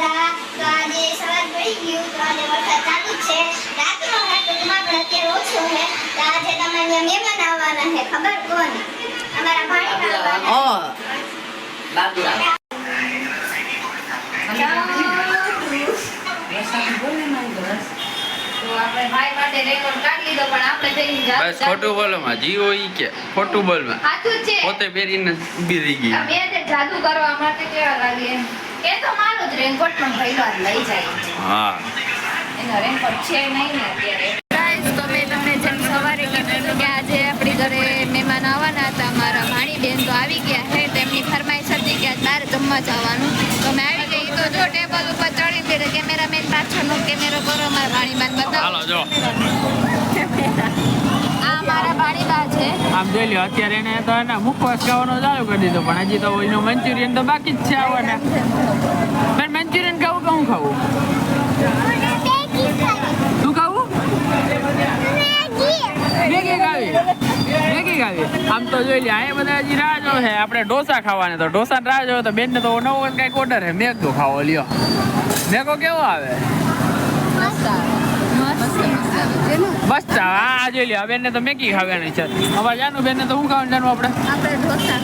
બધા. તો આજે સવાર પડી ગયું તો આજે વરસાદ ચાલુ જ છે. રાતનો હાટુમાં પણ અત્યારે ઓછો છે. તો આજે તમારે મહેમાન આવવાના છે. ખબર કોણ? અમારા ભાણીના આવવાના. બાબુરા બસ ખોટું બોલો માં જીવો ઈ કે ખોટું બોલ માં પોતે પહેરીને ઊભી રહી ગઈ. જાદુ કરવા માટે કેવા લાગે એ તો મારું જ રેનકોટ પણ ભઈલો લઈ જાય. હા એનો રેનકોટ છે નહીં ને અત્યારે. ગાઈસ તો મેં તમને જેમ સવારે કીધું કે આજે આપણી ઘરે મહેમાન આવવાના હતા. મારા ભાણી બેન તો આવી ગયા છે. તેમની ફરમાઈશ હતી કે બહાર જમવા જવાનું. તો મેં આવી ગઈ તો જો ટેબલ ઉપર ચડી ગઈ. કેમેરામેન પાછળનો કેમેરો કરો મારા ભાણીબાન બતાવો. હાલો જો આ મારા ભાણીબા છે. આમ જોઈ લ્યો અત્યારે એને તો એને મુખવાસ ખાવાનો ચાલુ કરી દીધો પણ હજી તો એનું મંચુરિયન તો બાકી જ છે આવવાના. પણ મંચુરિયન ખાવું કે હું ખાવું? શું ખાવું? મેગી ખાવી. મેગી ખાવી. આમ તો જોઈ લે અહીંયા બધા હજી રાહ જો છે. આપણે ઢોસા ખાવાને તો ઢોસા રાહ જો તો બેનને તો નવો કંઈક ઓર્ડર છે મેગો ખાવો લ્યો. મેગો કેવો આવે? બસ આ જોઈ લે બેનને તો મેગી ખાવાની છે. અમારે જાનું બેનને તો શું ખાવાનું જાનું આપણે ઢોસા